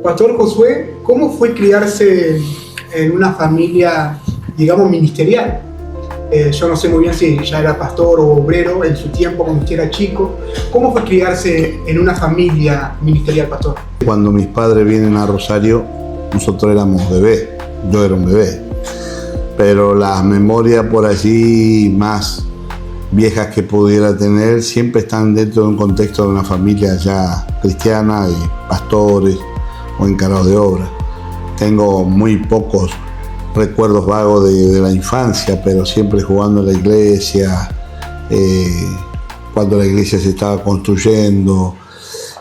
Pastor Josué, ¿cómo fue criarse en una familia, digamos, ministerial? Yo no sé muy bien si ya era pastor o obrero en su tiempo cuando usted era chico. ¿Cómo fue criarse en una familia ministerial, pastor? Cuando mis padres vienen a Rosario, nosotros éramos bebés, yo era un bebé. Pero las memorias por allí más viejas que pudiera tener siempre están dentro de un contexto de una familia ya cristiana, de pastores o encargados de obra. Tengo muy pocos recuerdos vagos de la infancia, pero siempre jugando en la iglesia, cuando la iglesia se estaba construyendo.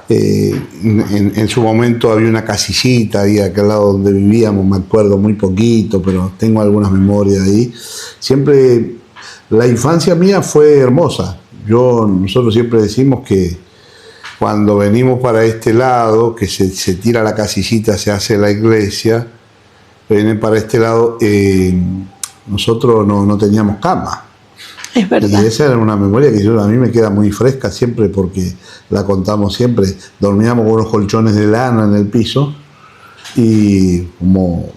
En su momento había una casillita ahí a aquel lado donde vivíamos, me acuerdo muy poquito, pero tengo algunas memorias ahí. Siempre la infancia mía fue hermosa. Nosotros siempre decimos que cuando venimos para este lado, que se tira la casillita, se hace la iglesia, vienen para este lado, nosotros no teníamos cama. Es verdad. Y esa era una memoria que a mí me queda muy fresca siempre porque la contamos siempre. Dormíamos con unos colchones de lana en el piso y como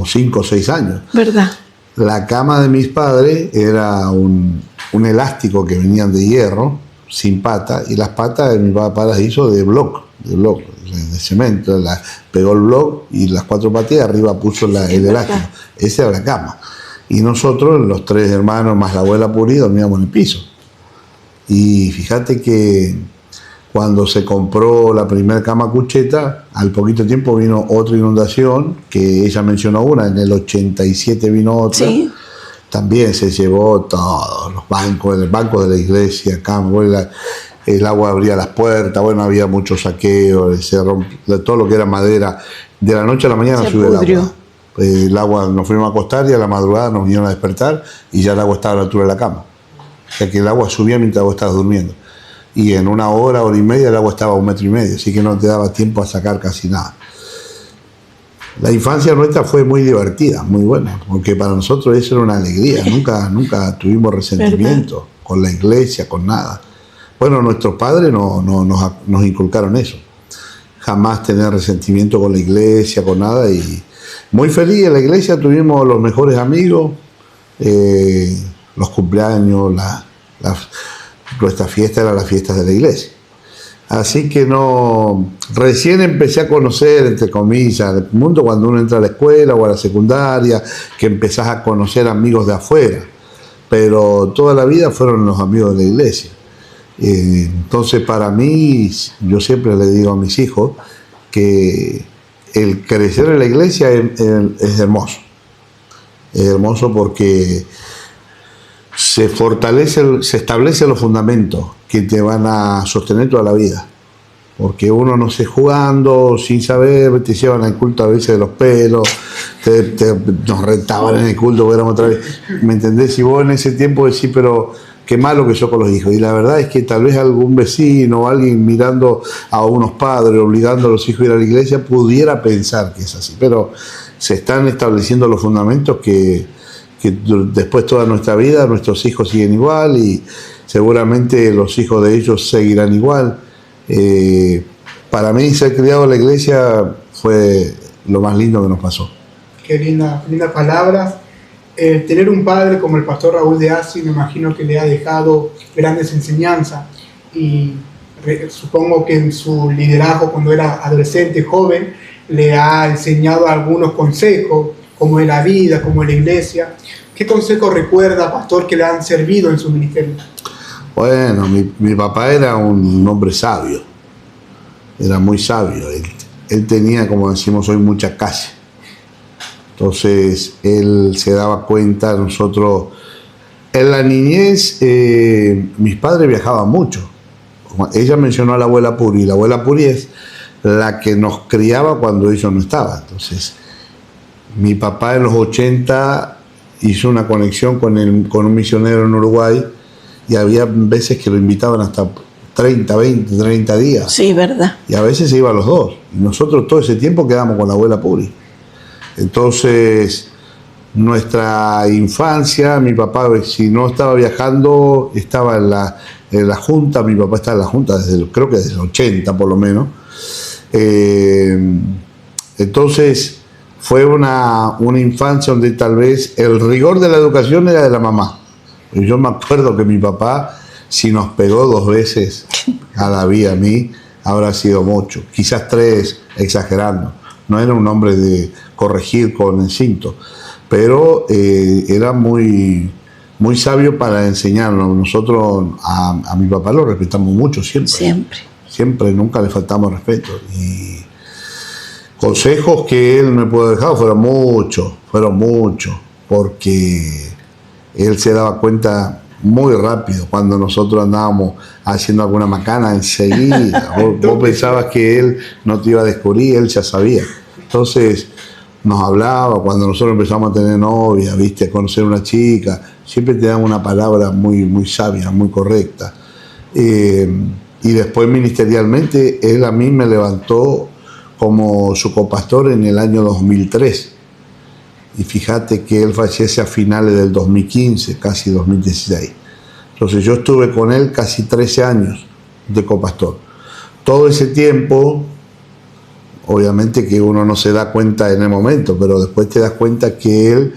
5 o 6 años. ¿Verdad? La cama de mis padres era un elástico que venían de hierro, sin pata, y las patas de mi papá las hizo de bloc, de cemento. Pegó el bloc y las 4 patas y arriba puso el elástico. Esa era la cama. Y nosotros, los 3 hermanos más la abuela Puri, dormíamos en el piso. Y fíjate que cuando se compró la primera cama cucheta, al poquito tiempo vino otra inundación, que ella mencionó una, en el 87 vino otra. Sí. También se llevó todos los bancos, el banco de la iglesia, el agua abría las puertas, bueno, había muchos saqueos, todo lo que era madera. De la noche a la mañana subió el agua. El agua, nos fuimos a acostar y a la madrugada nos vinieron a despertar y ya el agua estaba a la altura de la cama. O sea que el agua subía mientras vos estabas durmiendo. Y en una hora y media el agua estaba a 1,5 metros, así que no te daba tiempo a sacar casi nada. La infancia nuestra fue muy divertida, muy buena, porque para nosotros eso era una alegría. Nunca tuvimos resentimiento con la iglesia, con nada. Bueno, nuestros padres nos inculcaron eso. Jamás tener resentimiento con la iglesia, con nada. Y muy feliz en la iglesia, tuvimos los mejores amigos, los cumpleaños, nuestra fiesta eran las fiestas de la iglesia. Así que recién empecé a conocer, entre comillas, el mundo cuando uno entra a la escuela o a la secundaria, que empezás a conocer amigos de afuera, pero toda la vida fueron los amigos de la iglesia. Entonces para mí, yo siempre le digo a mis hijos que el crecer en la iglesia es hermoso. Es hermoso porque se establecen los fundamentos que te van a sostener toda la vida. Porque uno no sé, jugando, sin saber, te llevan al culto a veces de los pelos, nos rentaban en el culto, éramos otra vez. ¿Me entendés? Y vos en ese tiempo decís, pero qué malo que sos con los hijos. Y la verdad es que tal vez algún vecino o alguien mirando a unos padres, obligando a los hijos a ir a la iglesia, pudiera pensar que es así. Pero se están estableciendo los fundamentos que después toda nuestra vida nuestros hijos siguen igual y seguramente los hijos de ellos seguirán igual. Para mí ser criado en la iglesia fue lo más lindo que nos pasó. Qué lindas palabras. Tener un padre como el pastor Raúl de Assi, me imagino que le ha dejado grandes enseñanzas y supongo que en su liderazgo cuando era adolescente, joven, le ha enseñado algunos consejos, como en la vida, como en la iglesia. ¿Qué consejos recuerda, pastor, que le han servido en su ministerio? Bueno, mi papá era un hombre sabio, era muy sabio. Él tenía, como decimos hoy, mucha calle. Entonces, él se daba cuenta, nosotros, en la niñez, mis padres viajaban mucho. Ella mencionó a la abuela Puri, la abuela Puri es la que nos criaba cuando ellos no estaban. Entonces, mi papá en los 80 hizo una conexión con un misionero en Uruguay y había veces que lo invitaban hasta 30, 20, 30 días. Sí, verdad. Y a veces se iban los dos. Y nosotros todo ese tiempo quedamos con la abuela Puri. Entonces, nuestra infancia, mi papá, si no estaba viajando, estaba en la Junta. Mi papá estaba en la Junta creo que desde el 80 por lo menos. Entonces, fue una infancia donde tal vez el rigor de la educación era de la mamá. Y yo me acuerdo que mi papá, si nos pegó 2 veces a David, a mí, habrá sido mucho. Quizás 3, exagerando. No era un hombre de corregir con instinto, pero era muy, muy sabio para enseñarnos. Nosotros a mi papá lo respetamos mucho siempre. Siempre. Siempre, nunca le faltamos respeto. Y consejos que él me pudo dejar fueron muchos, porque él se daba cuenta muy rápido cuando nosotros andábamos haciendo alguna macana enseguida. Vos pensabas que él no te iba a descubrir, él ya sabía. Entonces nos hablaba cuando nosotros empezamos a tener novia, viste, a conocer una chica, siempre te daba una palabra muy, muy sabia, muy correcta. Y después ministerialmente él a mí me levantó como su copastor en el año 2003. Y fíjate que él fallece a finales del 2015, casi 2016. Entonces yo estuve con él casi 13 años de copastor. Todo ese tiempo, obviamente que uno no se da cuenta en el momento, pero después te das cuenta que él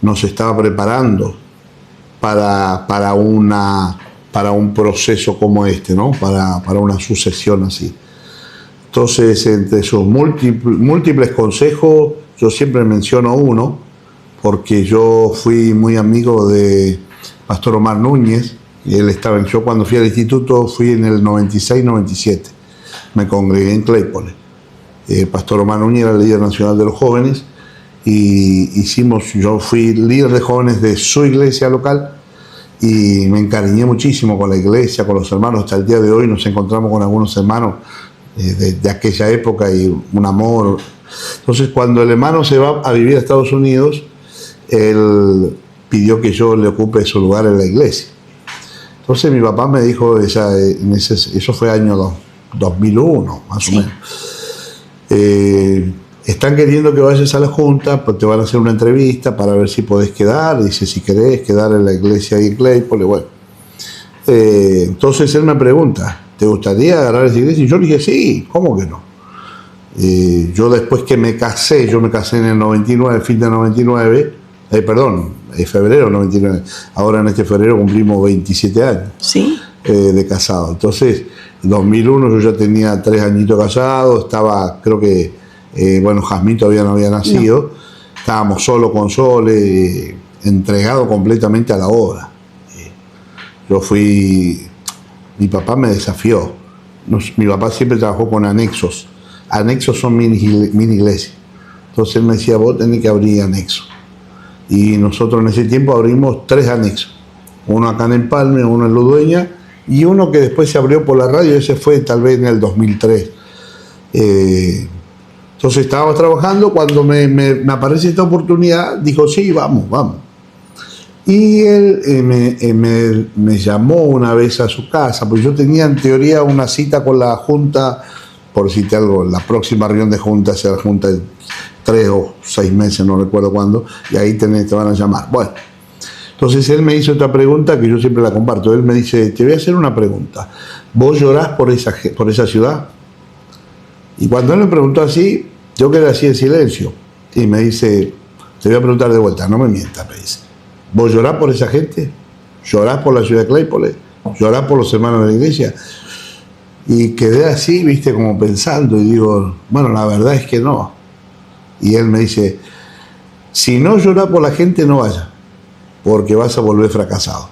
nos estaba preparando para un proceso como este, ¿no? Para una sucesión así. Entonces, entre sus múltiples consejos, yo siempre menciono uno, porque yo fui muy amigo de Pastor Omar Núñez. Yo cuando fui al instituto fui en el 96-97, me congregué en Claypole. Pastor Omar Núñez era el líder nacional de los jóvenes y yo fui líder de jóvenes de su iglesia local y me encariñé muchísimo con la iglesia, con los hermanos. Hasta el día de hoy nos encontramos con algunos hermanos de aquella época y un amor. Entonces, cuando el hermano se va a vivir a Estados Unidos, él pidió que yo le ocupe su lugar en la iglesia. Entonces mi papá me dijo, eso fue año 2001, más o menos. Están queriendo que vayas a la junta, pues te van a hacer una entrevista para ver si podés quedar. Dice, si querés quedar en la iglesia ahí en Claypole, bueno. Entonces él me pregunta, ¿te gustaría agarrar esa iglesia? Y yo le dije, sí, ¿cómo que no? Yo después que me casé en el 99, fin de 99, febrero 99, ahora en este febrero cumplimos 27 años Sí. De casado. Entonces, en 2001 yo ya tenía 3 añitos casado, estaba, creo que, Jazmín todavía no había nacido, no. Estábamos solo con Sole, entregado completamente a la obra. Mi papá me desafió. Mi papá siempre trabajó con anexos. Anexos son mini iglesias. Entonces él me decía, vos tenés que abrir anexos. Y nosotros en ese tiempo abrimos 3 anexos. Uno acá en Empalme, uno en Ludueña y uno que después se abrió por la radio, ese fue tal vez en el 2003. Entonces estábamos trabajando, cuando me aparece esta oportunidad, dijo, sí, vamos. Y él me llamó una vez a su casa, pues yo tenía en teoría una cita con la junta, por decirte algo, la próxima reunión de junta será la junta de 3 o 6 meses, no recuerdo cuándo, y ahí te van a llamar. Bueno, entonces él me hizo esta pregunta que yo siempre la comparto. Él me dice, te voy a hacer una pregunta. ¿Vos llorás por esa ciudad? Y cuando él me preguntó así, yo quedé así en silencio. Y me dice, te voy a preguntar de vuelta, no me mientas, me dice. ¿Vos llorás por esa gente? ¿Llorás por la ciudad de Claypole? ¿Llorás por los hermanos de la iglesia? Y quedé así, viste, como pensando, y digo, bueno, la verdad es que no. Y él me dice, si no llorás por la gente, no vayas, porque vas a volver fracasado.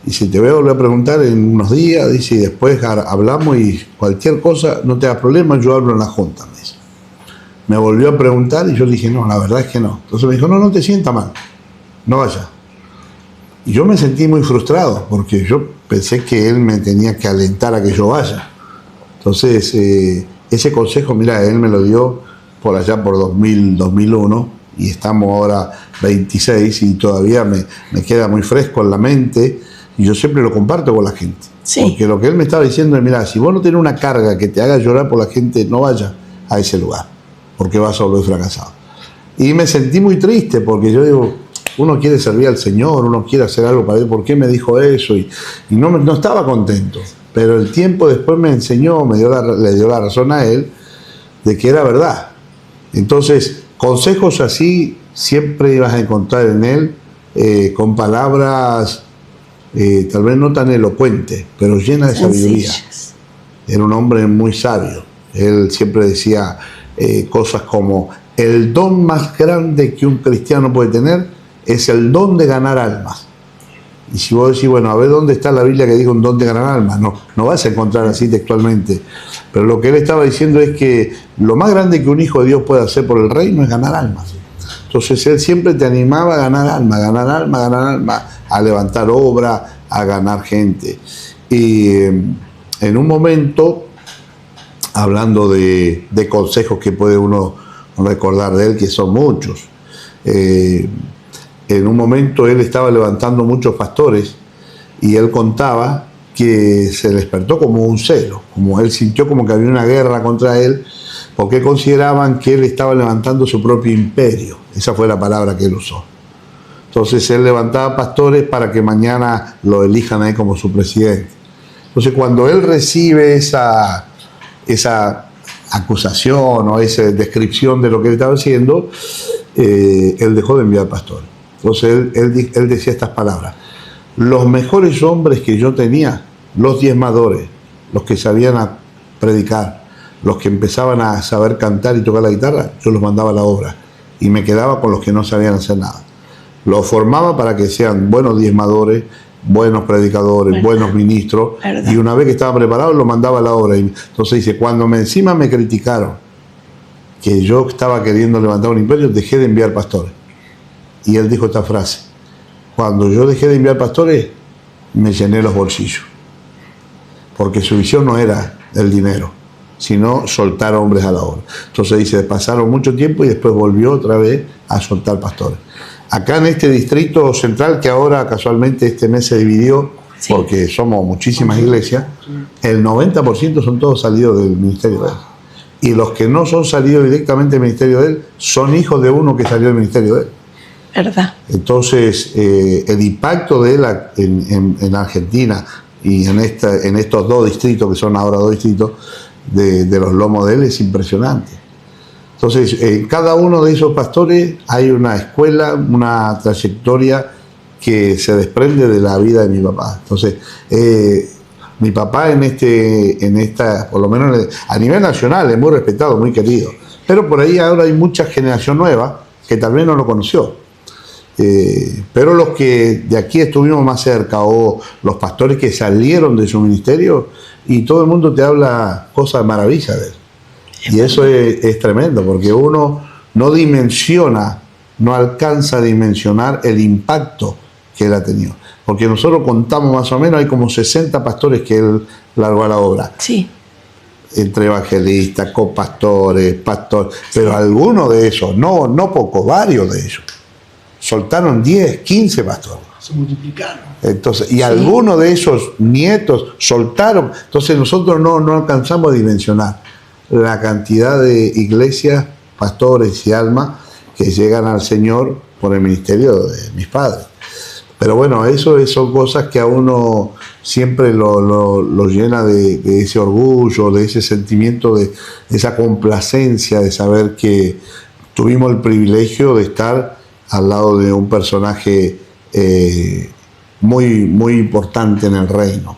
Y si te voy a volver a preguntar en unos días, dice, y después hablamos y cualquier cosa, no te hagas problema, yo hablo en la junta, me dice. Me volvió a preguntar y yo le dije, no, la verdad es que no. Entonces me dijo, no te sientas mal, no vayas. Y yo me sentí muy frustrado, porque yo pensé que él me tenía que alentar a que yo vaya. Entonces, ese consejo, mira, él me lo dio por allá por 2001, y estamos ahora 26 y todavía me queda muy fresco en la mente, y yo siempre lo comparto con la gente. Sí. Porque lo que él me estaba diciendo es, mira, si vos no tenés una carga que te haga llorar por la gente, no vayas a ese lugar, porque vas a volver fracasado. Y me sentí muy triste, porque yo digo, uno quiere servir al Señor, uno quiere hacer algo para él, ¿por qué me dijo eso? Y no estaba contento. Pero el tiempo después me enseñó, le dio la razón a él, de que era verdad. Entonces, consejos así siempre ibas a encontrar en él, con palabras tal vez no tan elocuentes, pero llenas de sabiduría. Sencillas. Era un hombre muy sabio. Él siempre decía cosas como, el don más grande que un cristiano puede tener es el don de ganar almas. Y si vos decís, bueno, a ver dónde está la Biblia que diga un don de ganar almas, no vas a encontrar así textualmente. Pero lo que él estaba diciendo es que lo más grande que un hijo de Dios puede hacer por el reino es ganar almas. Entonces él siempre te animaba a ganar alma, a levantar obra, a ganar gente. Y en un momento, hablando de consejos que puede uno recordar de él, que son muchos, en un momento él estaba levantando muchos pastores y él contaba que se despertó como un celo, como él sintió como que había una guerra contra él, porque consideraban que él estaba levantando su propio imperio. Esa fue la palabra que él usó. Entonces él levantaba pastores para que mañana lo elijan a él como su presidente. Entonces cuando él recibe esa acusación o esa descripción de lo que él estaba haciendo, él dejó de enviar pastores. Entonces él decía estas palabras: los mejores hombres que yo tenía, los diezmadores, los que sabían predicar, los que empezaban a saber cantar y tocar la guitarra, yo los mandaba a la obra y me quedaba con los que no sabían hacer nada. Los formaba para que sean buenos diezmadores, buenos predicadores, buenos ministros, y una vez que estaban preparados los mandaba a la obra. Y entonces dice, cuando encima me criticaron que yo estaba queriendo levantar un imperio, dejé de enviar pastores. Y él dijo esta frase: cuando yo dejé de enviar pastores, me llené los bolsillos. Porque su visión no era el dinero, sino soltar hombres a la obra. Entonces dice, pasaron mucho tiempo y después volvió otra vez a soltar pastores. Acá en este distrito central, que ahora casualmente este mes se dividió, sí, porque somos muchísimas iglesias, el 90% son todos salidos del ministerio de él. Y los que no son salidos directamente del ministerio de él, son hijos de uno que salió del ministerio de él. ¿Verdad? Entonces, el impacto de él en Argentina y en estos dos distritos, que son ahora dos distritos, de los lomos de él, es impresionante. Entonces, en cada uno de esos pastores hay una escuela, una trayectoria que se desprende de la vida de mi papá. Entonces, mi papá por lo menos a nivel nacional, es muy respetado, muy querido. Pero por ahí ahora hay mucha generación nueva que tal vez no lo conoció. Pero los que de aquí estuvimos más cerca, o los pastores que salieron de su ministerio, y todo el mundo te habla cosas de maravilla de él. Y eso es tremendo, porque uno no dimensiona, no alcanza a dimensionar el impacto que él ha tenido. Porque nosotros contamos más o menos, hay como 60 pastores que él largó a la obra. Sí. Entre evangelistas, copastores, pastores, pero algunos de esos, no pocos, varios de ellos, soltaron 10, 15 pastores. Se multiplicaron. Entonces, y algunos de esos nietos soltaron. Entonces nosotros no alcanzamos a dimensionar la cantidad de iglesias, pastores y almas que llegan al Señor por el ministerio de mis padres. Pero bueno, eso son cosas que a uno siempre lo llena de ese orgullo, de ese sentimiento, de esa complacencia de saber que tuvimos el privilegio de estar al lado de un personaje muy, muy importante en el reino,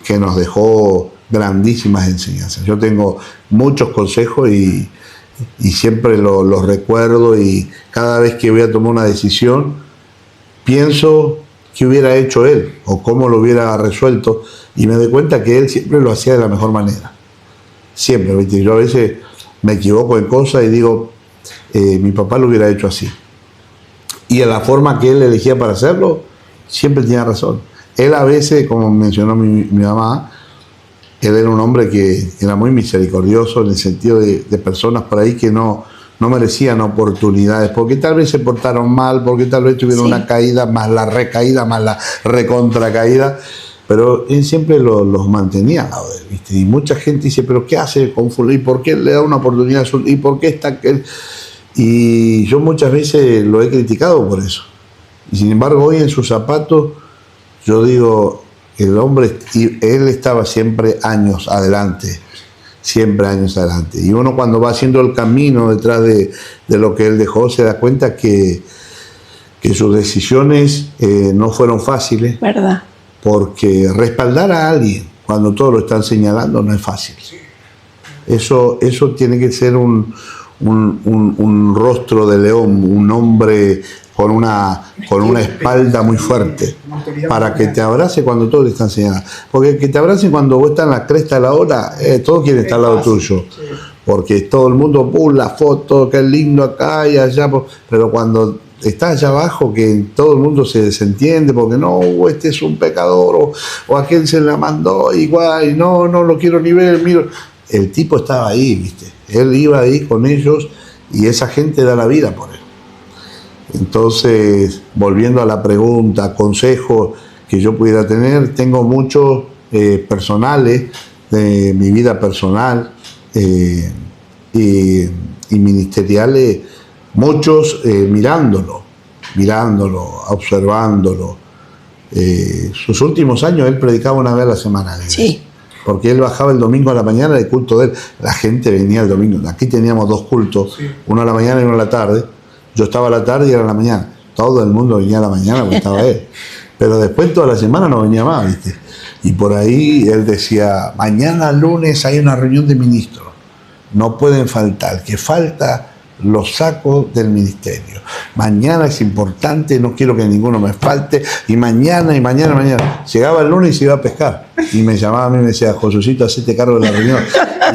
que nos dejó grandísimas enseñanzas. Yo tengo muchos consejos y siempre los recuerdo, y cada vez que voy a tomar una decisión pienso qué hubiera hecho él o cómo lo hubiera resuelto, y me doy cuenta que él siempre lo hacía de la mejor manera. Siempre, ¿viste? Yo a veces me equivoco en cosas y digo, mi papá lo hubiera hecho así. Y en la forma que él elegía para hacerlo, siempre tenía razón. Él a veces, como mencionó mi mamá, él era un hombre que era muy misericordioso en el sentido de personas por ahí que no no merecían oportunidades, porque tal vez se portaron mal, porque tal vez tuvieron una caída, más la recaída, más la recontracaída, pero él siempre los mantenía al lado de él, ¿viste? Y mucha gente dice, pero ¿qué hace con fulano? ¿Y por qué le da una oportunidad? ¿Y por qué está aquel? Y yo muchas veces lo he criticado por eso. Y sin embargo, hoy en sus zapatos, yo digo, el hombre, él estaba siempre años adelante. Siempre años adelante. Y uno cuando va haciendo el camino detrás de lo que él dejó, se da cuenta que sus decisiones no fueron fáciles. ¿Verdad? Porque respaldar a alguien cuando todos lo están señalando no es fácil. Eso tiene que ser un rostro de león, un hombre con una espalda muy fuerte, para que te abrace cuando todos te están señalando. Porque que te abrace cuando vos estás en la cresta de la ola, todos quieren estar al lado tuyo. Porque todo el mundo, la foto, qué lindo acá y allá. Pero cuando estás allá abajo, que todo el mundo se desentiende, porque no, este es un pecador, o aquel se la mandó, igual, y no lo quiero ni ver, miro. El tipo estaba ahí, ¿viste? Él iba ahí con ellos y esa gente da la vida por él. Entonces, volviendo a la pregunta, consejos que yo pudiera tener, tengo muchos personales de mi vida personal y ministeriales, muchos mirándolo, observándolo. Sus últimos años él predicaba una vez a la semana. Sí. Porque él bajaba el domingo a la mañana del culto de él. La gente venía el domingo. Aquí teníamos dos cultos, sí, uno a la mañana y uno a la tarde. Yo estaba a la tarde y era a la mañana. Todo el mundo venía a la mañana porque estaba él. Pero después toda la semana no venía más, ¿viste? Y por ahí él decía, mañana lunes hay una reunión de ministros. No pueden faltar. Que falta los sacos del ministerio. Mañana es importante, no quiero que ninguno me falte. Y mañana. Llegaba el lunes y se iba a pescar. Y me llamaba a mí y me decía, Josucito, hacete cargo de la reunión.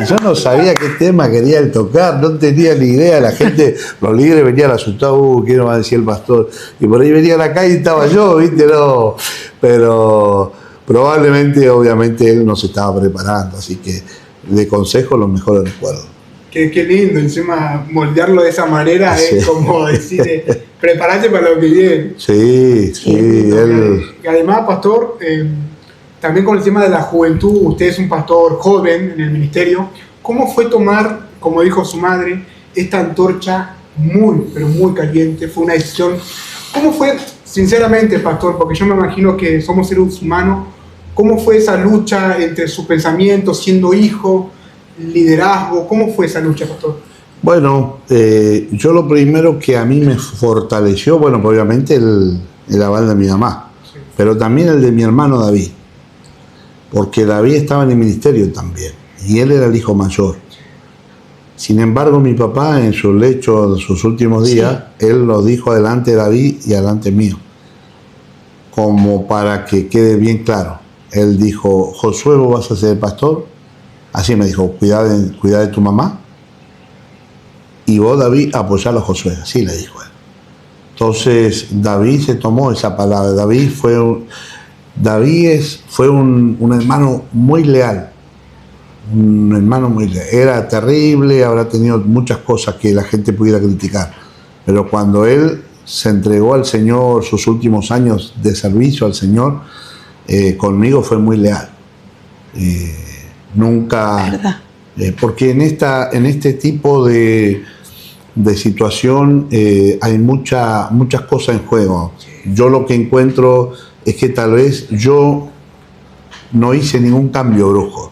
Y yo no sabía qué tema quería él tocar, no tenía ni idea. La gente, los líderes venían asustados, ¿qué nos va a decir el pastor? Y por ahí venían acá y estaba yo, ¿viste? No. Pero probablemente, obviamente, él no se estaba preparando. Así que de consejo los mejores recuerdos. Qué lindo, encima moldearlo de esa manera, sí, es como decir, prepárate para lo que viene. Sí. Y además, pastor, también con el tema de la juventud, usted es un pastor joven en el ministerio. ¿Cómo fue tomar, como dijo su madre, esta antorcha pero muy caliente? Fue una decisión. ¿Cómo fue, sinceramente, pastor? Porque yo me imagino que somos seres humanos. ¿Cómo fue esa lucha entre sus pensamientos, siendo hijo, liderazgo? ¿Cómo fue esa lucha, pastor? Bueno, yo lo primero que a mí me fortaleció, bueno, obviamente el aval de mi mamá, sí, pero también el de mi hermano David, porque David estaba en el ministerio también, y él era el hijo mayor. Sin embargo, mi papá en su lecho de sus últimos días, sí, él lo dijo delante de David y delante mío, como para que quede bien claro. Él dijo, Josué, ¿vos vas a ser el pastor? Así me dijo, cuida de tu mamá. Y vos, David, apoyalo a Josué. Así le dijo él. Entonces, David se tomó esa palabra. David fue un hermano muy leal. Un hermano muy leal. Era terrible, habrá tenido muchas cosas que la gente pudiera criticar. Pero cuando él se entregó al Señor, sus últimos años de servicio al Señor, conmigo fue muy leal. Nunca, porque en este tipo de situación hay muchas cosas en juego. Yo lo que encuentro es que tal vez yo no hice ningún cambio brusco,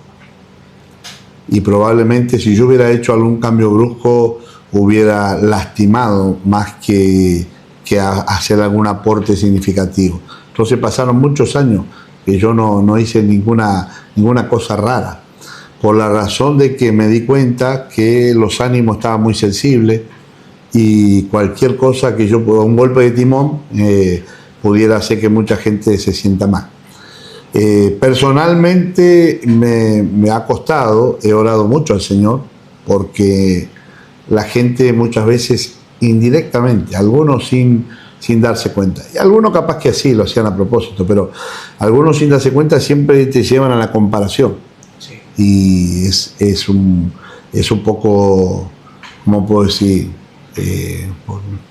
y probablemente si yo hubiera hecho algún cambio brusco hubiera lastimado más que hacer algún aporte significativo. Entonces pasaron muchos años que yo no hice ninguna cosa rara, por la razón de que me di cuenta que los ánimos estaban muy sensibles y cualquier cosa que yo, un golpe de timón, pudiera hacer que mucha gente se sienta mal. Personalmente me ha costado, he orado mucho al Señor, porque la gente muchas veces indirectamente, algunos sin darse cuenta, y algunos capaz que así lo hacían a propósito, pero algunos sin darse cuenta siempre te llevan a la comparación. Sí. Y es un poco, ¿cómo puedo decir?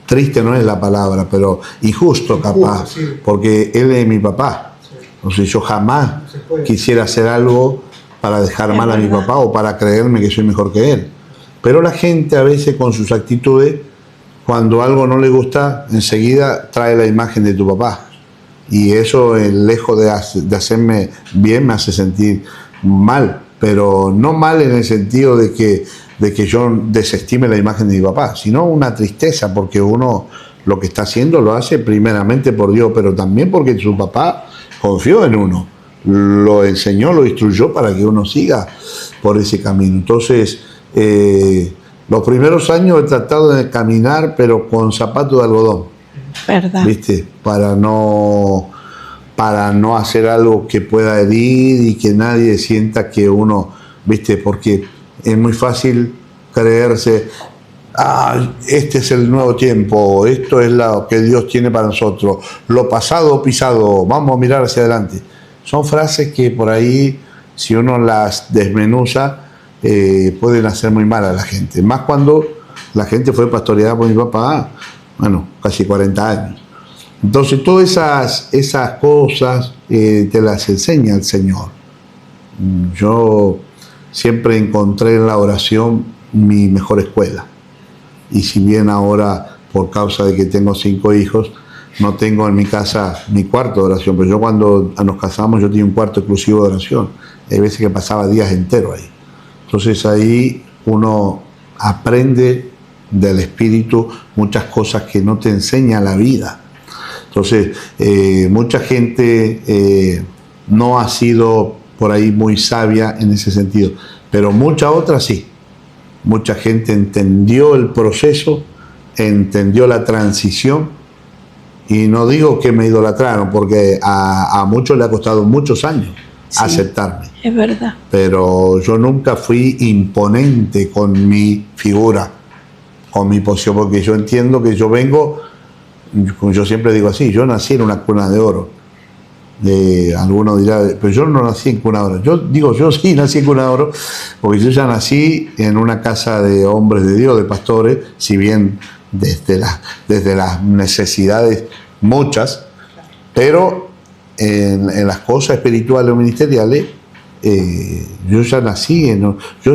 triste no es la palabra, pero injusto capaz, sí. porque él es mi papá. O sea, yo jamás quisiera hacer algo para dejar mal a mi papá o para creerme que soy mejor que él. Pero la gente a veces con sus actitudes, cuando algo no le gusta, enseguida trae la imagen de tu papá. Y eso, lejos de hacerme bien, me hace sentir mal. Pero no mal en el sentido de que yo desestime la imagen de mi papá, sino una tristeza, porque uno lo que está haciendo lo hace primeramente por Dios, pero también porque su papá confió en uno, lo enseñó, lo instruyó para que uno siga por ese camino. Entonces, los primeros años he tratado de caminar, pero con zapatos de algodón. ¿Verdad? ¿Viste? Para no hacer algo que pueda herir y que nadie sienta que uno, ¿viste? Porque es muy fácil creerse, este es el nuevo tiempo, esto es lo que Dios tiene para nosotros, lo pasado pisado, vamos a mirar hacia adelante. Son frases que por ahí, si uno las desmenuza, pueden hacer muy mal a la gente. Más cuando la gente fue pastoreada por mi papá, bueno, casi 40 años. Entonces, todas esas cosas te las enseña el Señor. Yo siempre encontré en la oración mi mejor escuela. Y si bien ahora, por causa de que tengo 5 hijos, no tengo en mi casa mi cuarto de oración, pero yo cuando nos casamos yo tenía un cuarto exclusivo de oración. Hay veces que pasaba días enteros ahí. Entonces ahí uno aprende del Espíritu muchas cosas que no te enseña la vida. Entonces, mucha gente no ha sido por ahí muy sabia en ese sentido, pero mucha otra sí. Mucha gente entendió el proceso, entendió la transición, y no digo que me idolatraron, porque a muchos le ha costado muchos años aceptarme. Es verdad. Pero yo nunca fui imponente con mi figura, con mi posición, porque yo entiendo que yo vengo, yo siempre digo así, yo nací en una cuna de oro. Alguno dirá, pero yo no nací en cuna de oro. Yo digo, yo sí nací en cuna de oro, porque yo ya nací en una casa de hombres de Dios, de pastores, si bien desde las necesidades muchas, pero en las cosas espirituales o ministeriales, yo ya nací, yo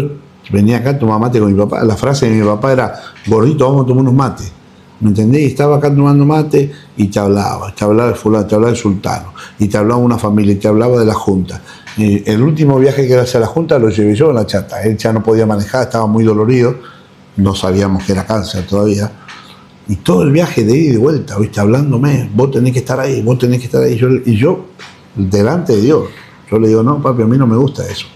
venía acá a tomar mate con mi papá. La frase de mi papá era, gordito, vamos a tomar unos mates. ¿Me entendés? Y estaba acá tomando mate y te hablaba de fulano, te hablaba del sultano, y te hablaba de una familia, y te hablaba de la junta. Y el último viaje que era hacia la junta lo llevé yo en la chata. Él ya no podía manejar, estaba muy dolorido, no sabíamos que era cáncer todavía. Y todo el viaje de ida y de vuelta, ¿viste? Hablándome, vos tenés que estar ahí, vos tenés que estar ahí. Y yo delante de Dios, yo le digo, no, papi, a mí no me gusta eso.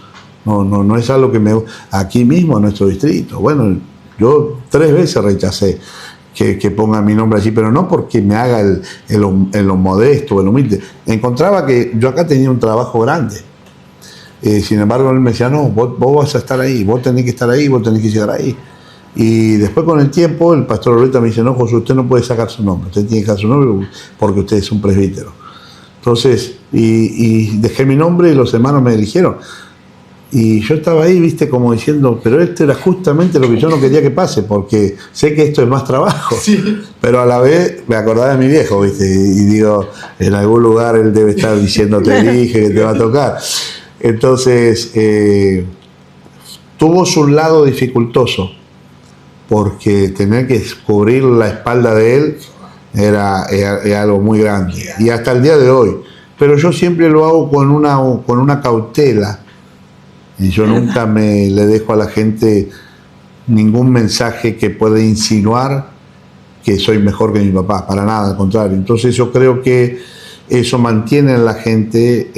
No es algo que me gusta. Aquí mismo, en nuestro distrito. Bueno, yo 3 veces rechacé que ponga mi nombre allí, pero no porque me haga el modesto o el humilde. Encontraba que yo acá tenía un trabajo grande. Sin embargo, él me decía, no, vos vas a estar ahí, vos tenés que estar ahí, vos tenés que llegar ahí. Y después con el tiempo, el pastor Loreta me dice, no, José, usted no puede sacar su nombre, usted tiene que sacar su nombre porque usted es un presbítero. Entonces, y dejé mi nombre y los hermanos me eligieron. Y yo estaba ahí, viste, como diciendo, pero esto era justamente lo que yo no quería que pase, porque sé que esto es más trabajo. Sí. Pero a la vez me acordaba de mi viejo, viste, y digo, en algún lugar él debe estar diciendo, te elige, que te va a tocar. Entonces, tuvo su lado dificultoso, porque tener que cubrir la espalda de él era algo muy grande, y hasta el día de hoy. Pero yo siempre lo hago con una cautela, y yo nunca le dejo a la gente ningún mensaje que pueda insinuar que soy mejor que mi papá, para nada, al contrario. Entonces yo creo que eso mantiene en la gente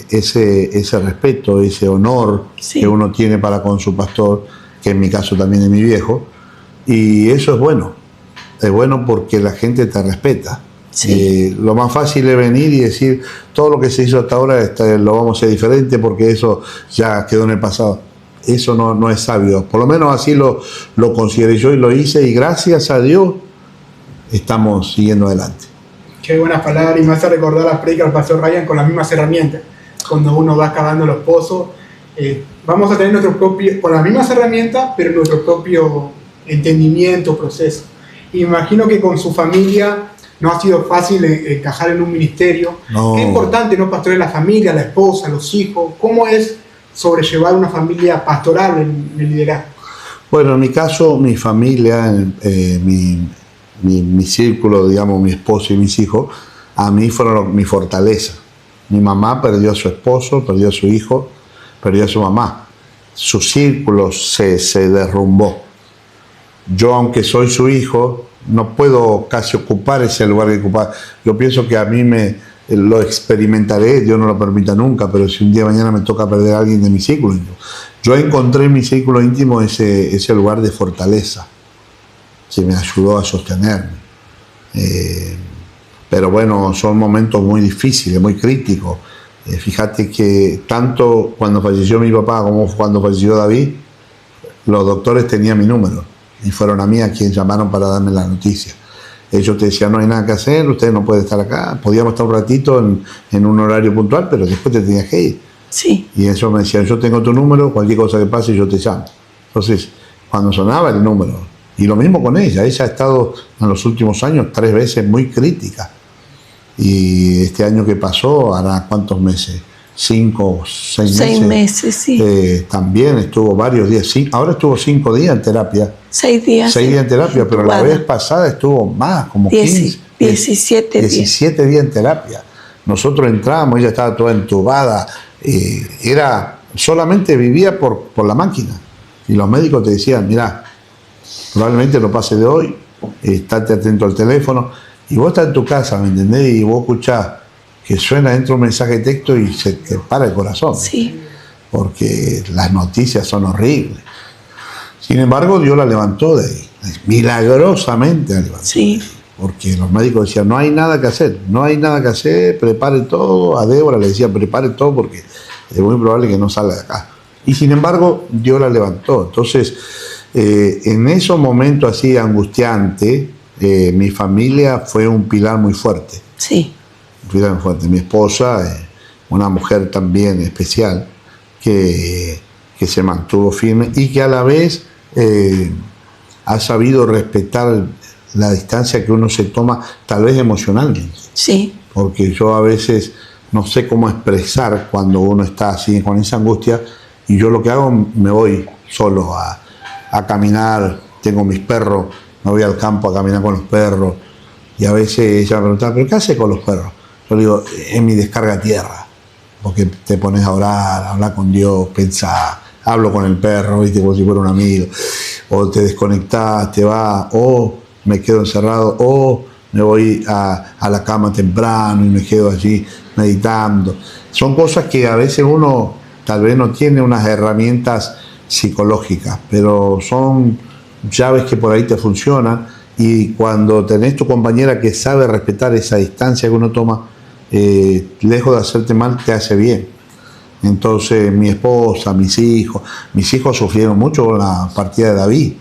ese respeto, ese honor que uno tiene para con su pastor, que en mi caso también es mi viejo, y eso es bueno porque la gente te respeta. Lo más fácil es venir y decir, todo lo que se hizo hasta ahora lo vamos a hacer diferente porque eso ya quedó en el pasado. Eso no es sabio, por lo menos así lo consideré yo y lo hice, y gracias a Dios estamos siguiendo adelante. Qué buenas palabras, y me hace recordar las prédicas del pastor Ryan con las mismas herramientas. Cuando uno va cavando los pozos, vamos a tener con las mismas herramientas, pero nuestro propio entendimiento, proceso. Y imagino que con su familia no ha sido fácil encajar en un ministerio. No. Qué importante, ¿no, pastor? La familia, la esposa, los hijos. ¿Cómo es sobrellevar una familia pastoral en el liderazgo? Bueno, en mi caso, mi familia, mi círculo, digamos, mi esposo y mis hijos, a mí fueron mi fortaleza. Mi mamá perdió a su esposo, perdió a su hijo, perdió a su mamá. Su círculo se derrumbó. Yo, aunque soy su hijo, no puedo casi ocupar ese lugar que ocupar. Yo pienso que a mí lo experimentaré, Dios no lo permita nunca, pero si un día de mañana me toca perder a alguien de mi círculo, yo encontré en mi círculo íntimo ese lugar de fortaleza que me ayudó a sostenerme. Pero bueno, son momentos muy difíciles, muy críticos. Fíjate que tanto cuando falleció mi papá como cuando falleció David, los doctores tenían mi número y fueron a mí a quien llamaron para darme la noticia. Ellos te decían, no hay nada que hacer, usted no puede estar acá, podíamos estar un ratito en un horario puntual, pero después te tenías que ir. Sí. Y eso me decían, yo tengo tu número, cualquier cosa que pase yo te llamo. Entonces, cuando sonaba el número, y lo mismo con ella ha estado en los últimos años 3 veces muy crítica. Y este año que pasó, hará ¿cuántos meses? 5 o 6 meses. 6 meses, sí. También estuvo varios días. Sí, ahora estuvo 5 días en terapia. 6 días. 6 días en terapia, pero la vez pasada estuvo más, como 15. 17 días. 17 días en terapia. Nosotros entramos, ella estaba toda entubada. Solamente vivía por la máquina. Y los médicos te decían, mirá, probablemente no pase de hoy, estate atento al teléfono. Y vos estás en tu casa, ¿me entendés? Y vos escuchás que suena dentro un mensaje de texto y se te para el corazón. Sí. Porque las noticias son horribles. Sin embargo, Dios la levantó de ahí. Milagrosamente la levantó. Sí. Porque los médicos decían, no hay nada que hacer, no hay nada que hacer, prepare todo. A Débora le decían, prepare todo porque es muy probable que no salga de acá. Y sin embargo, Dios la levantó. Entonces, en esos momentos así angustiantes, mi familia fue un pilar muy fuerte. Sí. Un pilar muy fuerte. Mi esposa, una mujer también especial, que se mantuvo firme y que a la vez ha sabido respetar la distancia que uno se toma, tal vez emocionalmente. Sí. Porque yo a veces no sé cómo expresar cuando uno está así con esa angustia, y yo lo que hago, me voy solo a caminar, tengo mis perros, me voy al campo a caminar con los perros, y a veces ella me pregunta, ¿pero qué hace con los perros? Yo le digo, es mi descarga a tierra, porque te pones a orar, a hablar con Dios, pensar, hablo con el perro, ¿viste? Como si fuera un amigo, o te desconectás, te vas, o me quedo encerrado, o me voy a la cama temprano y me quedo allí meditando. Son cosas que a veces uno tal vez no tiene unas herramientas psicológicas, pero son llaves que por ahí te funcionan, y cuando tenés tu compañera que sabe respetar esa distancia que uno toma, lejos de hacerte mal, te hace bien. Entonces mi esposa, mis hijos sufrieron mucho con la partida de David.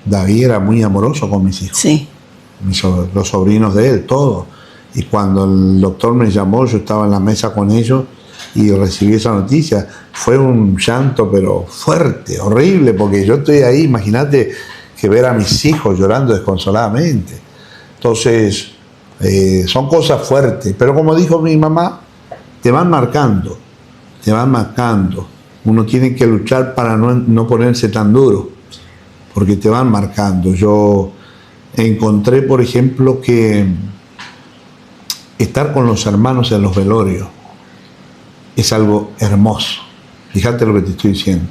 David era muy amoroso con mis hijos. Sí. Los sobrinos de él, todos. Y cuando el doctor me llamó, yo estaba en la mesa con ellos y recibí esa noticia. Fue un llanto, pero fuerte, horrible, porque yo estoy ahí, imagínate que ver a mis hijos llorando desconsoladamente. Entonces, son cosas fuertes. Pero como dijo mi mamá, te van marcando. Uno tiene que luchar para no ponerse tan duro, porque te van marcando. Yo encontré, por ejemplo, que estar con los hermanos en los velorios es algo hermoso. Fíjate lo que te estoy diciendo.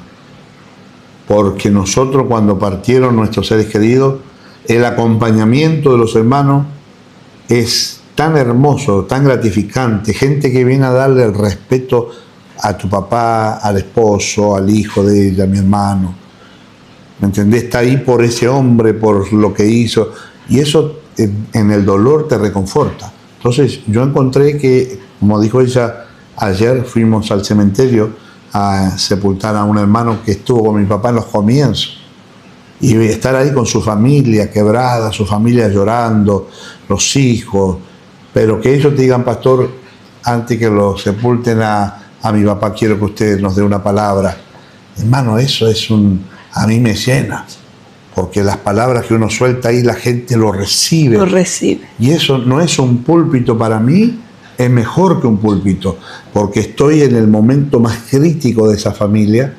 Porque nosotros, cuando partieron nuestros seres queridos, el acompañamiento de los hermanos es tan hermoso, tan gratificante. Gente que viene a darle el respeto a tu papá, al esposo, al hijo de ella, a mi hermano. ¿Me entendés? Está ahí por ese hombre, por lo que hizo. Y eso en el dolor te reconforta. Entonces yo encontré que, como dijo ella, ayer fuimos al cementerio a sepultar a un hermano que estuvo con mi papá en los comienzos. Y estar ahí con su familia quebrada, su familia llorando, los hijos. Pero que ellos te digan, pastor, antes que lo sepulten a mi papá, quiero que usted nos dé una palabra. Hermano, eso es a mí me llena, porque las palabras que uno suelta ahí la gente lo recibe. Lo recibe. Y eso no es un púlpito para mí, es mejor que un púlpito, porque estoy en el momento más crítico de esa familia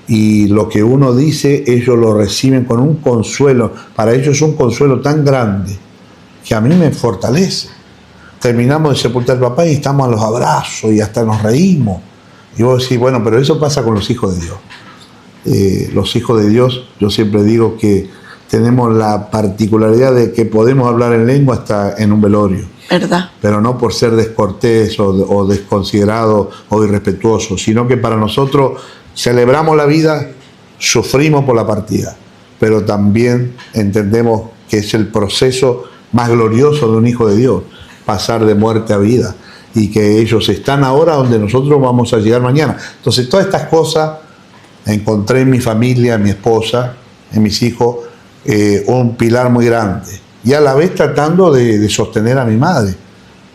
y lo que uno dice, ellos lo reciben con un consuelo. Para ellos es un consuelo tan grande que a mí me fortalece. Terminamos de sepultar al papá y estamos a los abrazos y hasta nos reímos. Y vos decís, bueno, pero eso pasa con los hijos de Dios. Los hijos de Dios, yo siempre digo que tenemos la particularidad de que podemos hablar en lengua hasta en un velorio. ¿Verdad? Pero no por ser descortés o desconsiderado o irrespetuoso, sino que para nosotros celebramos la vida, sufrimos por la partida, pero también entendemos que es el proceso más glorioso de un hijo de Dios, pasar de muerte a vida, y que ellos están ahora donde nosotros vamos a llegar mañana. Entonces todas estas cosas encontré en mi familia, en mi esposa, en mis hijos, un pilar muy grande, y a la vez tratando de sostener a mi madre,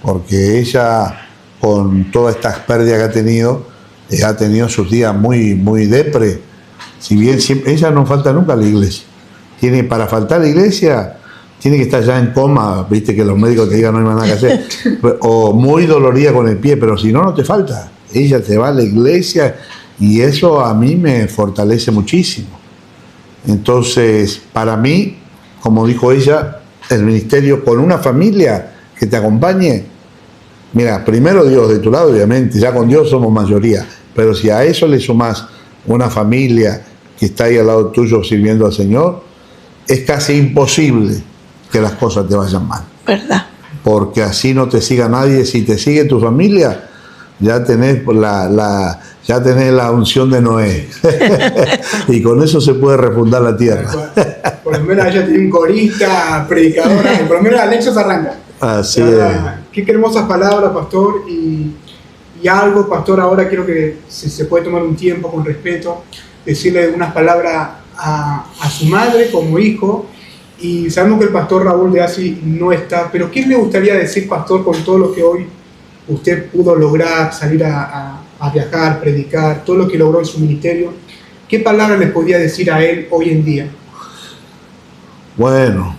porque ella, con todas estas pérdidas que ha tenido sus días muy depre. Si bien ella no falta nunca a la iglesia, para faltar a la iglesia tiene que estar ya en coma, viste que los médicos te digan no hay más nada que hacer, o muy dolorida con el pie, pero si no, no te falta. Ella te va a la iglesia y eso a mí me fortalece muchísimo. Entonces, para mí, como dijo ella, el ministerio con una familia que te acompañe. Mira, primero Dios de tu lado, obviamente, ya con Dios somos mayoría, pero si a eso le sumás una familia que está ahí al lado tuyo sirviendo al Señor, es casi imposible que las cosas te vayan mal. ¿Verdad? Porque así no te siga nadie. Si te sigue tu familia, ya tenés la unción de Noé. Y con eso se puede refundar la tierra. Por lo menos ella tiene un corista, predicadora, por lo menos Alexo se arranca. Así es. Qué hermosas palabras, pastor. Y algo, pastor, ahora quiero que si se puede tomar un tiempo con respeto, decirle unas palabras a su madre como hijo. Y sabemos que el pastor Raúl de Assi no está, pero ¿qué le gustaría decir, pastor, con todo lo que hoy usted pudo lograr, salir a viajar, predicar, todo lo que logró en su ministerio? ¿Qué palabras le podía decir a él hoy en día? Bueno,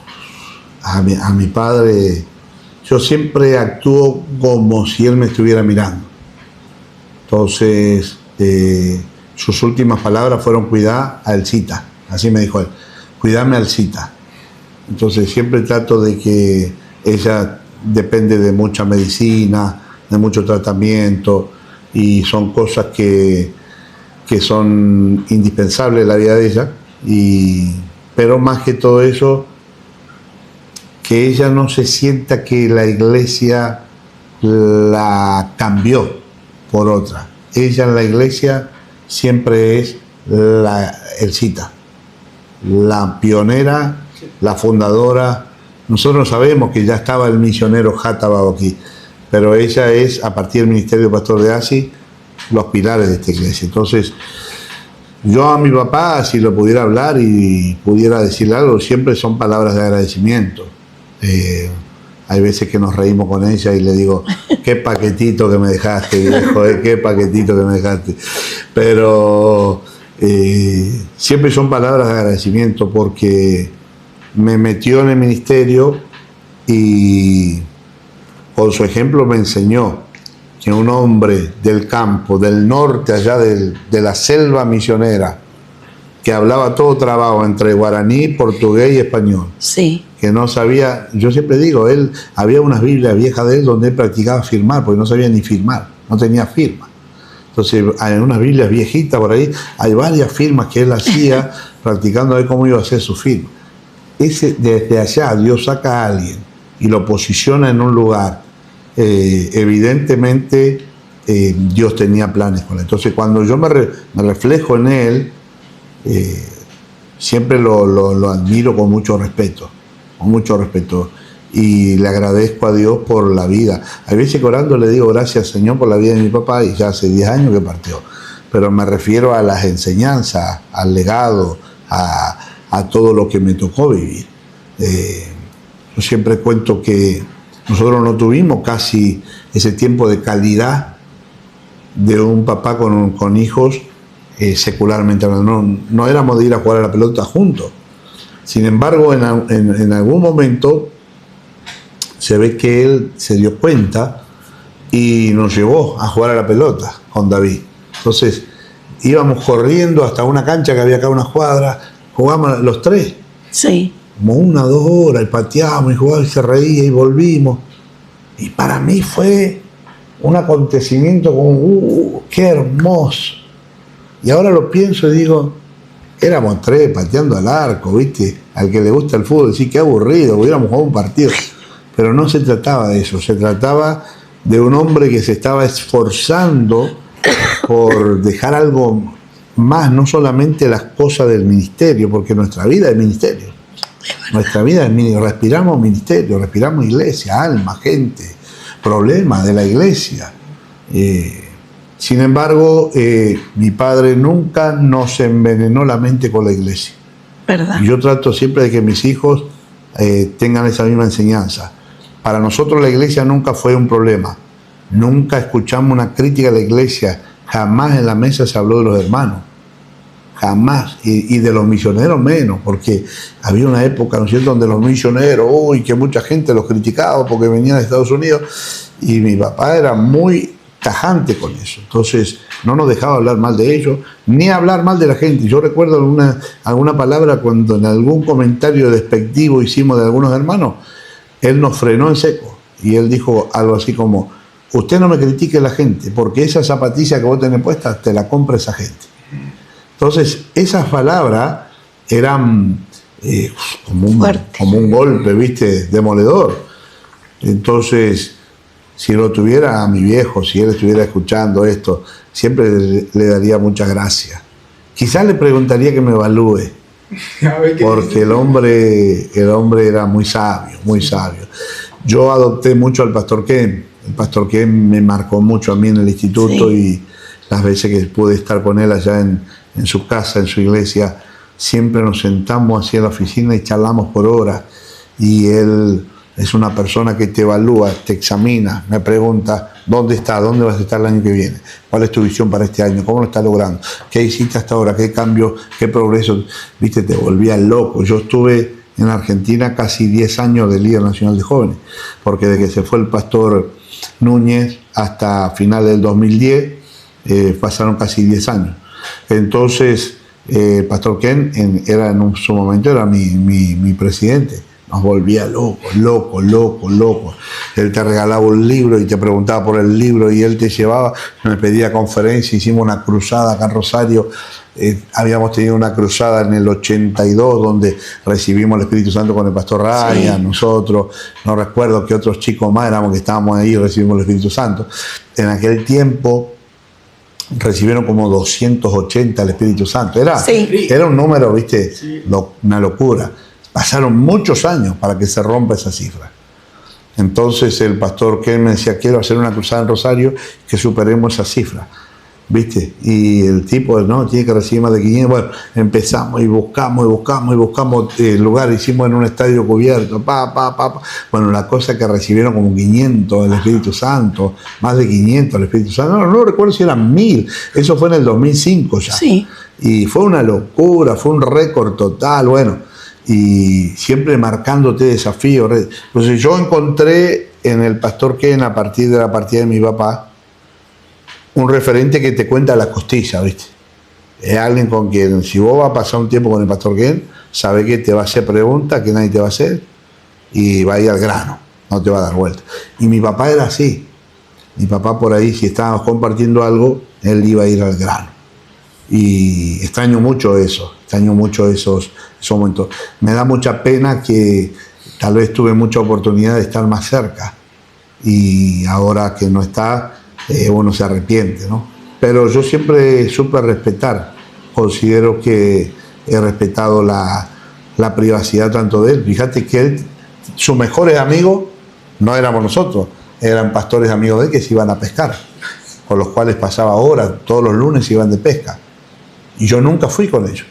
a mi padre, yo siempre actúo como si él me estuviera mirando. Entonces, sus últimas palabras fueron cuidar a Elcita, así me dijo él, cuidarme a Elcita. Entonces siempre trato de que ella depende de mucha medicina, de mucho tratamiento, y son cosas que son indispensables en la vida de ella, pero más que todo eso, que ella no se sienta que la iglesia la cambió por otra. Ella en la iglesia siempre es la Elcita, la pionera, la fundadora. Nosotros sabemos que ya estaba el misionero Jata aquí, pero ella es, a partir del ministerio pastor de Assi, los pilares de esta iglesia. Entonces, yo a mi papá, si lo pudiera hablar y pudiera decirle algo, siempre son palabras de agradecimiento. Hay veces que nos reímos con ella y le digo, qué paquetito que me dejaste, viejo, qué paquetito que me dejaste. Pero siempre son palabras de agradecimiento, porque me metió en el ministerio y con su ejemplo me enseñó que un hombre del campo, del norte, allá de la selva misionera, que hablaba todo trabado entre guaraní, portugués y español. Sí. Que no sabía, yo siempre digo, él, había unas Biblias viejas de él donde él practicaba firmar, porque no sabía ni firmar, no tenía firma. Entonces, en unas Biblias viejitas por ahí, hay varias firmas que él hacía, practicando a ver cómo iba a hacer su firma. Desde allá Dios saca a alguien y lo posiciona en un lugar. Evidentemente, Dios tenía planes con él. Entonces, cuando yo me reflejo en él, siempre lo admiro con mucho respeto, y le agradezco a Dios por la vida. Hay veces que orando le digo gracias, Señor, por la vida de mi papá, y ya hace 10 años que partió, pero me refiero a las enseñanzas, al legado, a todo lo que me tocó vivir. Yo siempre cuento que nosotros no tuvimos casi ese tiempo de calidad de un papá con hijos, secularmente hablando. No éramos de ir a jugar a la pelota juntos. Sin embargo, en algún momento se ve que él se dio cuenta y nos llevó a jugar a la pelota con David. Entonces íbamos corriendo hasta una cancha que había acá a unas cuadras, jugábamos los tres. Sí. Como 1 o 2 horas, y pateábamos y jugábamos y se reía y volvimos. Y para mí fue un acontecimiento como, qué hermoso. Y ahora lo pienso y digo, éramos 3 pateando al arco, ¿viste? Al que le gusta el fútbol, sí, qué aburrido, hubiéramos jugado un partido. Pero no se trataba de eso, se trataba de un hombre que se estaba esforzando por dejar algo más, no solamente las cosas del ministerio, porque nuestra vida es ministerio. Nuestra vida es ministerio, respiramos ministerio, respiramos iglesia, alma, gente, problemas de la iglesia. Sin embargo, mi padre nunca nos envenenó la mente con la iglesia. ¿Verdad? Y yo trato siempre de que mis hijos tengan esa misma enseñanza. Para nosotros la iglesia nunca fue un problema. Nunca escuchamos una crítica a la iglesia. Jamás en la mesa se habló de los hermanos. Jamás. Y de los misioneros menos, porque había una época, ¿no es cierto?, donde los misioneros, que mucha gente los criticaba porque venían de Estados Unidos. Y mi papá era muy tajante con eso. Entonces no nos dejaba hablar mal de ellos, ni hablar mal de la gente. Yo recuerdo alguna palabra cuando en algún comentario despectivo hicimos de algunos hermanos, él nos frenó en seco y él dijo algo así como, usted no me critique la gente, porque esa zapatilla que vos tenés puesta te la compra esa gente. Entonces esas palabras eran como un golpe, ¿viste?, demoledor. Entonces, si lo tuviera a mi viejo, si él estuviera escuchando esto, siempre le daría muchas gracias. Quizás le preguntaría que me evalúe, porque el hombre era muy sabio, muy sabio. Yo adopté mucho al pastor Ken. El pastor Ken me marcó mucho a mí en el instituto, sí. Y las veces que pude estar con él allá en su casa, en su iglesia, siempre nos sentamos así en la oficina y charlamos por horas. Y él es una persona que te evalúa, te examina, me pregunta dónde está, dónde vas a estar el año que viene, cuál es tu visión para este año, cómo lo estás logrando, qué hiciste hasta ahora, qué cambio, qué progreso, viste, te volvías loco. Yo estuve en Argentina casi 10 años de líder nacional de jóvenes, porque desde que se fue el pastor Núñez hasta finales del 2010 pasaron casi 10 años. Entonces el pastor Ken en su momento era mi presidente. Nos volvía loco. Él te regalaba un libro y te preguntaba por el libro y él te llevaba, me pedía conferencia, hicimos una cruzada acá en Rosario. Habíamos tenido una cruzada en el 82 donde recibimos el Espíritu Santo con el pastor Ryan, sí. Nosotros, no recuerdo qué otros chicos más éramos que estábamos ahí y recibimos el Espíritu Santo. En aquel tiempo recibieron como 280 el Espíritu Santo. Era un número, viste, sí. Una locura. Pasaron muchos años para que se rompa esa cifra. Entonces el pastor Ken me decía, quiero hacer una cruzada en Rosario que superemos esa cifra, ¿viste? Y el tipo, no, tiene que recibir más de 500. Bueno, empezamos y buscamos el lugar, hicimos en un estadio cubierto, Bueno, la cosa es que recibieron como 500 el Espíritu Santo, más de 500 el Espíritu Santo. No recuerdo si eran 1000, eso fue en el 2005 ya. Sí. Y fue una locura, fue un récord total, bueno. Y siempre marcándote desafíos. Entonces yo encontré en el pastor Ken, a partir de la partida de mi papá, un referente que te cuenta la costilla, ¿viste? Es alguien con quien, si vos vas a pasar un tiempo con el pastor Ken, sabe que te va a hacer preguntas que nadie te va a hacer y va a ir al grano, no te va a dar vuelta. Y mi papá era así. Mi papá por ahí, si estábamos compartiendo algo, él iba a ir al grano. Y extraño mucho esos momentos. Me da mucha pena que tal vez tuve mucha oportunidad de estar más cerca y ahora que no está, uno se arrepiente, ¿no? Pero yo siempre supe respetar, considero que he respetado la privacidad tanto de él. Fíjate que sus mejores amigos no éramos nosotros, eran pastores amigos de él que se iban a pescar, con los cuales pasaba horas, todos los lunes iban de pesca. Y yo nunca fui con ellos,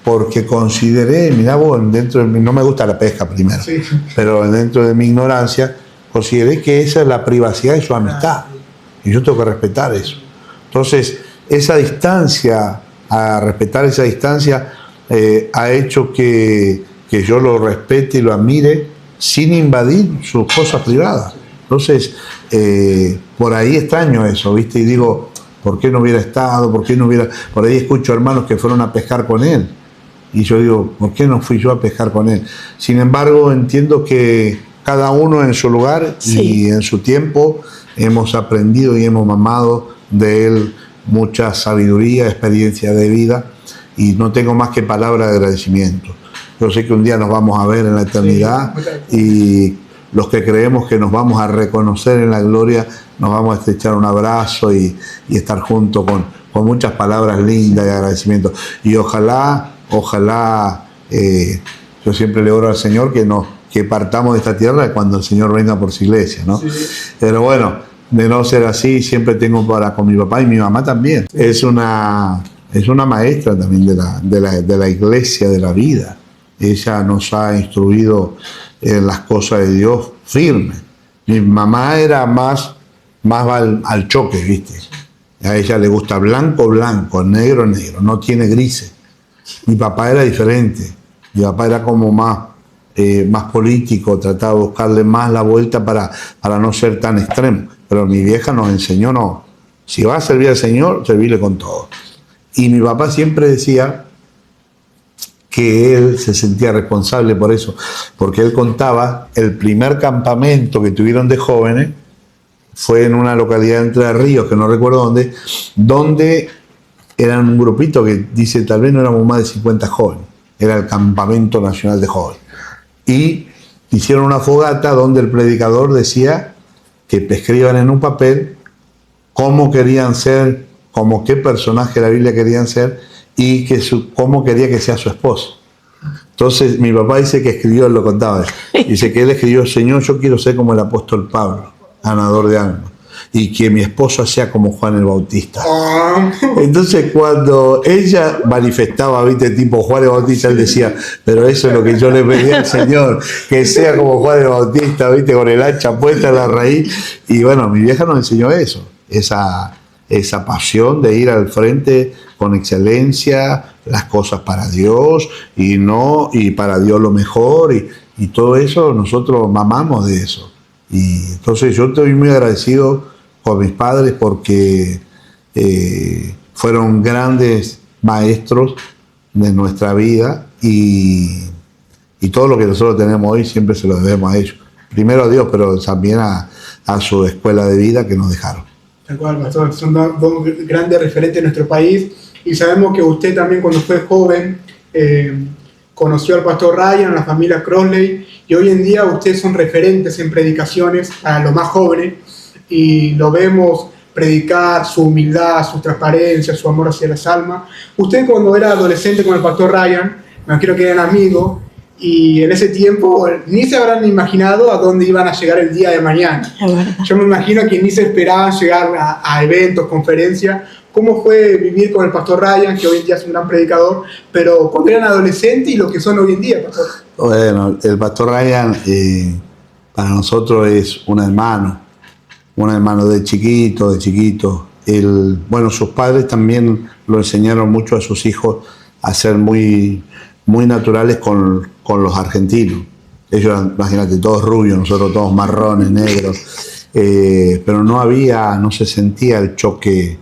porque consideré, mirá vos, no me gusta la pesca primero, sí. Pero dentro de mi ignorancia, consideré que esa es la privacidad de su amistad, y yo tengo que respetar eso. Entonces, esa distancia, a respetar esa distancia, ha hecho que yo lo respete y lo admire sin invadir sus cosas privadas. Entonces, por ahí extraño eso, ¿viste? Y digo, ¿por qué no hubiera estado? ¿Por qué no hubiera...? Por ahí escucho hermanos que fueron a pescar con él. Y yo digo, ¿por qué no fui yo a pescar con él? Sin embargo, entiendo que cada uno en su lugar y en su tiempo hemos aprendido y hemos mamado de él mucha sabiduría, experiencia de vida, y no tengo más que palabras de agradecimiento. Yo sé que un día nos vamos a ver en la eternidad y los que creemos que nos vamos a reconocer en la gloria, nos vamos a estrechar un abrazo y estar juntos con muchas palabras lindas de agradecimiento. Y ojalá, yo siempre le oro al Señor que partamos de esta tierra cuando el Señor venga por su iglesia, ¿no? Sí. Pero bueno, de no ser así, siempre tengo con mi papá y mi mamá también. Sí. Es una maestra también de la iglesia, de la vida. Ella nos ha instruido en las cosas de Dios firme. Mi mamá era más al choque, ¿viste? A ella le gusta blanco, blanco, negro, negro, no tiene grises. Mi papá era diferente. Mi papá era como más político, trataba de buscarle más la vuelta para no ser tan extremo. Pero mi vieja nos enseñó, no, si vas a servir al Señor, servirle con todo. Y mi papá siempre decía que él se sentía responsable por eso, porque él contaba el primer campamento que tuvieron de jóvenes, fue en una localidad de Entre Ríos, que no recuerdo donde eran un grupito que dice, tal vez no éramos más de 50 jóvenes, era el Campamento Nacional de Jóvenes. Y hicieron una fogata donde el predicador decía que escriban en un papel cómo querían ser, como qué personaje de la Biblia querían ser y cómo quería que sea su esposo. Entonces mi papá dice que escribió, él lo contaba, dice que él escribió, Señor, yo quiero ser como el apóstol Pablo, ganador de almas, y que mi esposa sea como Juan el Bautista. Entonces cuando ella manifestaba, viste, tipo Juan el Bautista, él decía, pero eso es lo que yo le pedí al Señor, que sea como Juan el Bautista, viste, con el hacha puesta en la raíz. Y bueno, mi vieja nos enseñó eso, esa pasión de ir al frente con excelencia, las cosas para Dios y para Dios lo mejor, y todo eso nosotros mamamos de eso. Y entonces yo estoy muy agradecido con mis padres porque fueron grandes maestros de nuestra vida y todo lo que nosotros tenemos hoy siempre se lo debemos a ellos. Primero a Dios, pero también a su escuela de vida que nos dejaron. Tal cual, pastor, son dos grandes referentes de nuestro país, y sabemos que usted también cuando fue joven conoció al pastor Ryan, a la familia Crossley, y hoy en día ustedes son referentes en predicaciones para los más jóvenes, y lo vemos predicar su humildad, su transparencia, su amor hacia las almas. Usted cuando era adolescente con el pastor Ryan, me imagino que eran amigos, y en ese tiempo ni se habrán imaginado a dónde iban a llegar el día de mañana. Yo me imagino que ni se esperaban llegar a eventos, conferencias. ¿Cómo fue vivir con el pastor Ryan, que hoy en día es un gran predicador, pero cuando eran adolescentes y lo que son hoy en día, pastor? Bueno, el pastor Ryan para nosotros es un hermano de chiquito. Bueno, sus padres también lo enseñaron mucho a sus hijos a ser muy naturales con los argentinos. Ellos, imagínate, todos rubios, nosotros todos marrones, negros, pero no se sentía el choque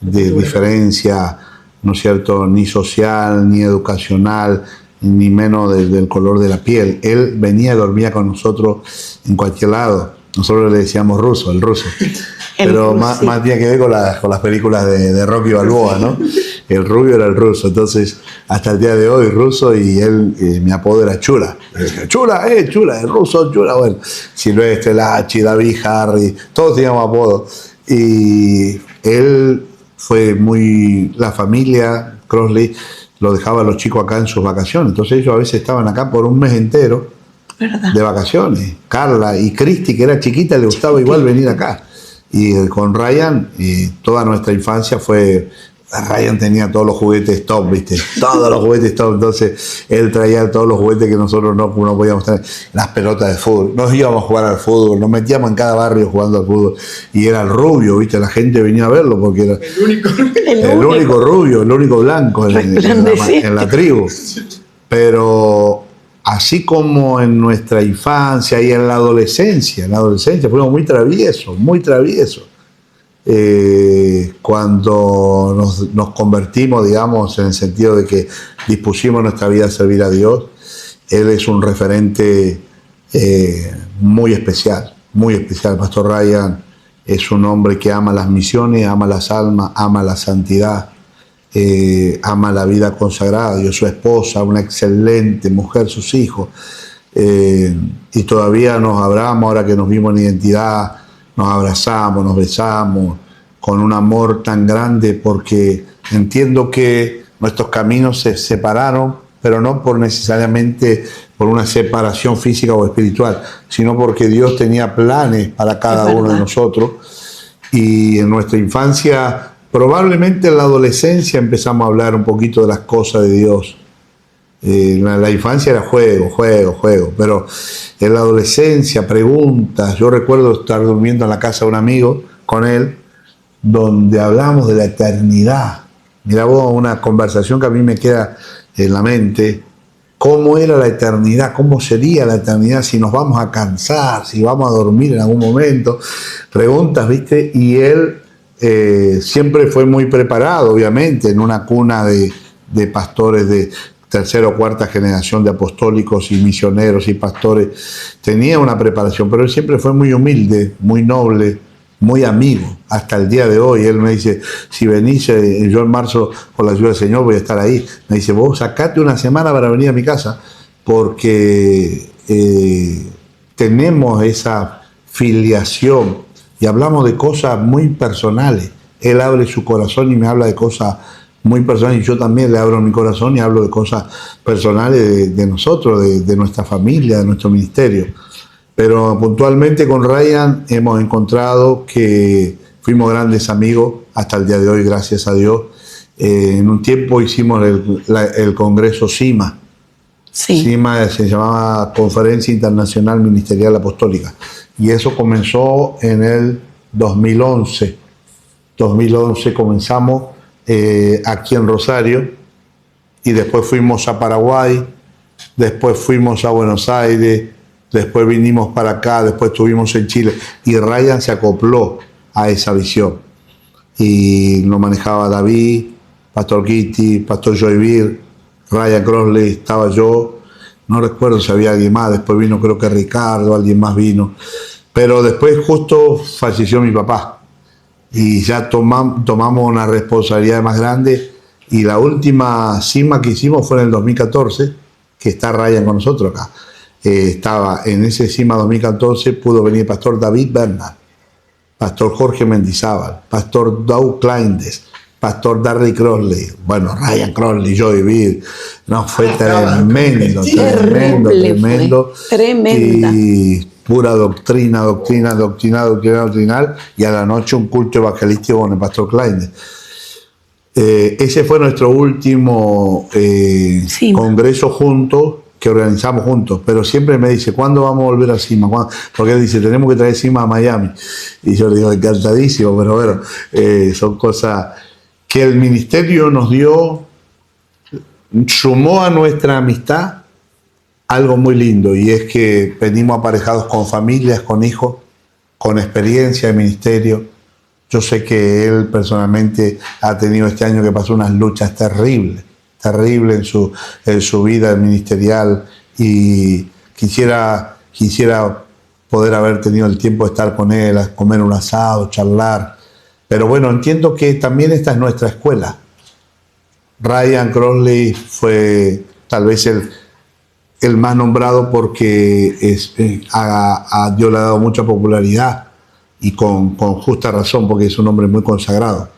de diferencia, ¿no es cierto?, ni social, ni educacional, ni menos del color de la piel. Él venía y dormía con nosotros en cualquier lado. Nosotros le decíamos ruso, el ruso. Pero más tiene que ver con las películas de Rocky Balboa, ¿no? El rubio era el ruso. Entonces, hasta el día de hoy, ruso, y él, mi apodo era Chula. Chula, el ruso, Chula. Bueno, Silvestre, Lachi, David, Harry, todos teníamos apodos. Y él la familia Crossley lo dejaba a los chicos acá en sus vacaciones. Entonces ellos a veces estaban acá por un mes entero, ¿verdad?, de vacaciones. Carla y Cristi, que era chiquita, le gustaba igual venir acá. Y con Ryan, toda nuestra infancia fue Ryan tenía todos los juguetes top, ¿viste? Todos los juguetes top. Entonces, él traía todos los juguetes que nosotros no podíamos tener. Las pelotas de fútbol. Nos íbamos a jugar al fútbol. Nos metíamos en cada barrio jugando al fútbol. Y era el rubio, ¿viste? La gente venía a verlo porque era el único rubio, el único blanco en la tribu. Pero así como en nuestra infancia y en la adolescencia fuimos muy traviesos. Cuando nos convertimos, digamos, en el sentido de que dispusimos nuestra vida a servir a Dios, él es un referente muy especial. Pastor Ryan es un hombre que ama las misiones, ama las almas, ama la santidad, ama la vida consagrada. Dios, su esposa, una excelente mujer, sus hijos, y todavía nos hablamos ahora que nos vimos en identidad. Nos abrazamos, nos besamos con un amor tan grande porque entiendo que nuestros caminos se separaron, pero no por necesariamente por una separación física o espiritual, sino porque Dios tenía planes para cada uno de nosotros. Y en nuestra infancia, probablemente en la adolescencia, empezamos a hablar un poquito de las cosas de Dios. La infancia era juego, pero en la adolescencia, preguntas. Yo recuerdo estar durmiendo en la casa de un amigo con él, donde hablamos de la eternidad. Mirá vos, una conversación que a mí me queda en la mente. ¿Cómo era la eternidad? ¿Cómo sería la eternidad? Si nos vamos a cansar, si vamos a dormir en algún momento. Preguntas, ¿viste? Y él siempre fue muy preparado, obviamente, en una cuna de pastores de tercera o cuarta generación de apostólicos y misioneros y pastores. Tenía una preparación, pero él siempre fue muy humilde, muy noble, muy amigo, hasta el día de hoy. Él me dice, si venís, yo en marzo, por la ayuda del Señor, voy a estar ahí. Me dice, vos sacate una semana para venir a mi casa, porque tenemos esa filiación y hablamos de cosas muy personales. Él abre su corazón y me habla de cosas muy personales, y yo también le abro mi corazón y hablo de cosas personales de nosotros, de nuestra familia, de nuestro ministerio. Pero puntualmente con Ryan hemos encontrado que fuimos grandes amigos hasta el día de hoy, gracias a Dios. En un tiempo hicimos el congreso CIMA. Sí. CIMA se llamaba Conferencia Internacional Ministerial Apostólica. Y eso comenzó en el 2011. 2011 comenzamos aquí en Rosario, y después fuimos a Paraguay, después fuimos a Buenos Aires, después vinimos para acá, después estuvimos en Chile, y Ryan se acopló a esa visión y lo manejaba David, Pastor Kitty, Pastor Joy Beer, Ryan Crossley, estaba yo, no recuerdo si había alguien más, después vino creo que Ricardo, alguien más vino, pero después justo falleció mi papá. Y ya tomamos una responsabilidad más grande, y la última cima que hicimos fue en el 2014, que está Ryan con nosotros acá. Estaba en ese cima 2014, pudo venir Pastor David Bernard, Pastor Jorge Mendizábal, Pastor Doug Kleindes, Pastor Darry Crossley, bueno, Ryan Crossley, Joy Beer. No, fue tremendo. Tremenda. Y pura doctrinal, y a la noche un culto evangelístico con el Pastor Klein. Ese fue nuestro último congreso juntos, que organizamos juntos, pero siempre me dice, ¿cuándo vamos a volver a CIMA? ¿Cuándo? Porque él dice, tenemos que traer CIMA a Miami. Y yo le digo, encantadísimo, pero bueno, son cosas que el ministerio nos dio, sumó a nuestra amistad algo muy lindo, y es que venimos aparejados con familias, con hijos, con experiencia de ministerio. Yo sé que él personalmente ha tenido este año que pasó unas luchas terribles en su vida ministerial, y quisiera poder haber tenido el tiempo de estar con él, a comer un asado, charlar. Pero bueno, entiendo que también esta es nuestra escuela. Ryan Crossley fue tal vez el más nombrado porque a Dios le ha dado mucha popularidad, y con justa razón, porque es un hombre muy consagrado,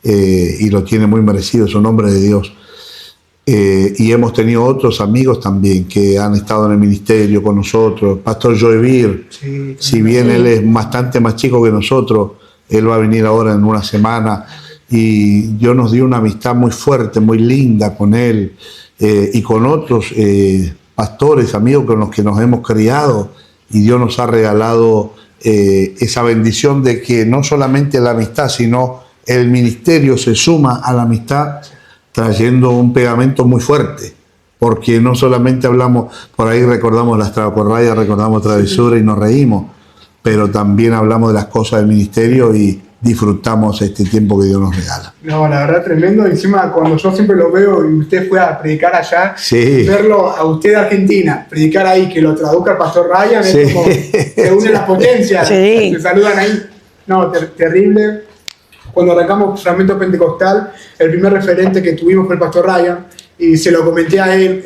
y lo tiene muy merecido, es un hombre de Dios. Y hemos tenido otros amigos también que han estado en el ministerio con nosotros. Pastor Joy Beer, si bien él es bastante más chico que nosotros, él va a venir ahora en una semana. y Dios nos dio una amistad muy fuerte, muy linda con él y con otros pastores, amigos con los que nos hemos criado, y Dios nos ha regalado esa bendición de que no solamente la amistad, sino el ministerio se suma a la amistad trayendo un pegamento muy fuerte, porque no solamente hablamos, por ahí recordamos las trabacorrayas, recordamos travesura y nos reímos, pero también hablamos de las cosas del ministerio y disfrutamos este tiempo que Dios nos regala. No, la verdad tremendo. Encima, cuando yo siempre lo veo y usted fue a predicar allá, sí, verlo a usted de Argentina, predicar ahí, que lo traduzca el pastor Ryan, sí, es como se unen las potencias, sí, se saludan ahí. No, terrible. Cuando arrancamos Fragmento Pentecostal, el primer referente que tuvimos fue el pastor Ryan, y se lo comenté a él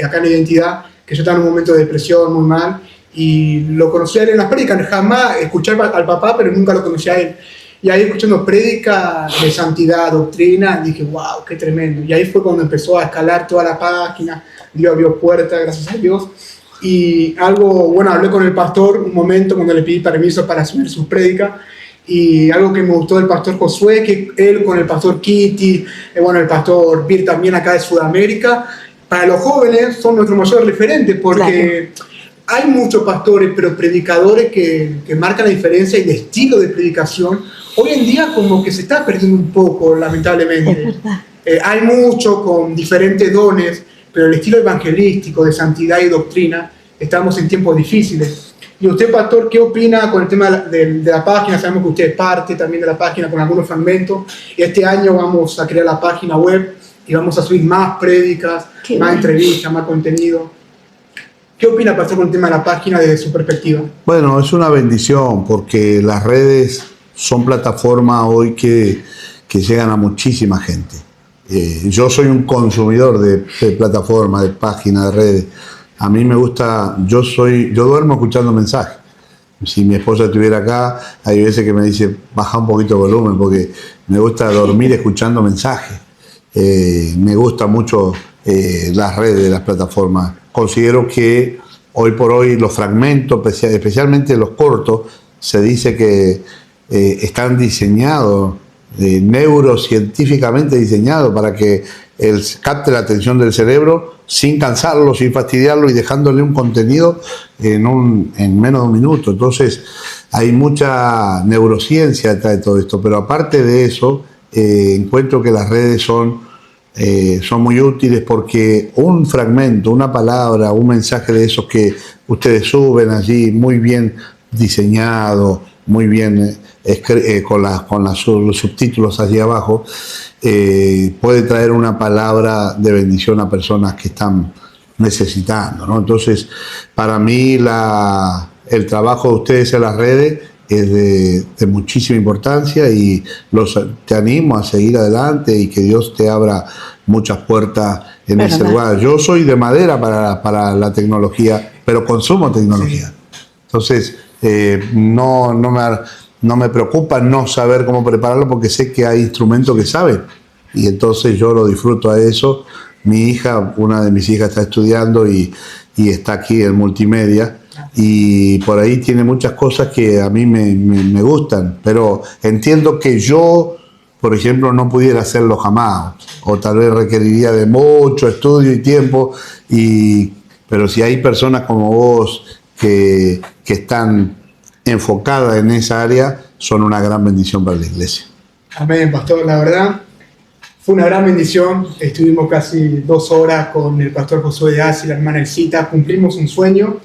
acá en Identidad, que yo estaba en un momento de depresión muy mal, y lo conocí a él en las prédicas. Jamás escuché al papá, pero nunca lo conocí a él. Y ahí escuchando prédicas de santidad, doctrina, dije, wow, qué tremendo. Y ahí fue cuando empezó a escalar toda la página, Dios abrió puertas, gracias a Dios. Y algo, bueno, hablé con el pastor un momento cuando le pedí permiso para subir sus prédicas, y algo que me gustó del pastor Josué, que él con el pastor Kitty, bueno, el pastor Bir también acá de Sudamérica, para los jóvenes son nuestros mayores referentes, porque hay muchos pastores, pero predicadores que marcan la diferencia, y el estilo de predicación hoy en día como que se está perdiendo un poco, lamentablemente. es verdad. Hay muchos con diferentes dones, pero el estilo evangelístico de santidad y doctrina, estamos en tiempos difíciles. Y usted, pastor, ¿qué opina con el tema de la página? Sabemos que usted es parte también de la página con algunos fragmentos. Este año vamos a crear la página web y vamos a subir más prédicas, más entrevistas, más contenido. ¿Qué opina, pastor, con el tema de la página desde su perspectiva? Bueno, es una bendición porque las redes son plataformas hoy que llegan a muchísima gente. Yo soy un consumidor de plataformas, de páginas, de redes. A mí me gusta, yo duermo escuchando mensajes. Si mi esposa estuviera acá, hay veces que me dice, baja un poquito el volumen, porque me gusta dormir escuchando mensajes. Me gusta mucho las redes, las plataformas. Considero que hoy por hoy los fragmentos, especialmente los cortos, se dice que están diseñados, neurocientíficamente diseñados para que capte la atención del cerebro sin cansarlo, sin fastidiarlo y dejándole un contenido en menos de un minuto. Entonces hay mucha neurociencia detrás de todo esto, pero aparte de eso, encuentro que las redes son muy útiles porque un fragmento, una palabra, un mensaje de esos que ustedes suben allí muy bien diseñado, muy bien con los subtítulos allí abajo, puede traer una palabra de bendición a personas que están necesitando, ¿no? Entonces, para mí el trabajo de ustedes en las redes es de muchísima importancia y te animo a seguir adelante y que Dios te abra muchas puertas en ese lugar. Yo soy de madera para la tecnología, pero consumo tecnología. Sí. Entonces, no me preocupa no saber cómo prepararlo porque sé que hay instrumentos que saben y entonces yo lo disfruto a eso. Mi hija, una de mis hijas está estudiando y está aquí en multimedia y por ahí tiene muchas cosas que a mí me gustan, pero entiendo que yo, por ejemplo, no pudiera hacerlo jamás o tal vez requeriría de mucho estudio y tiempo, pero si hay personas como vos que están enfocadas en esa área, son una gran bendición para la iglesia. Amén, pastor. La verdad, fue una gran bendición. Estuvimos casi 2 horas con el pastor Josué de Asi y la hermana Elcita. Cumplimos un sueño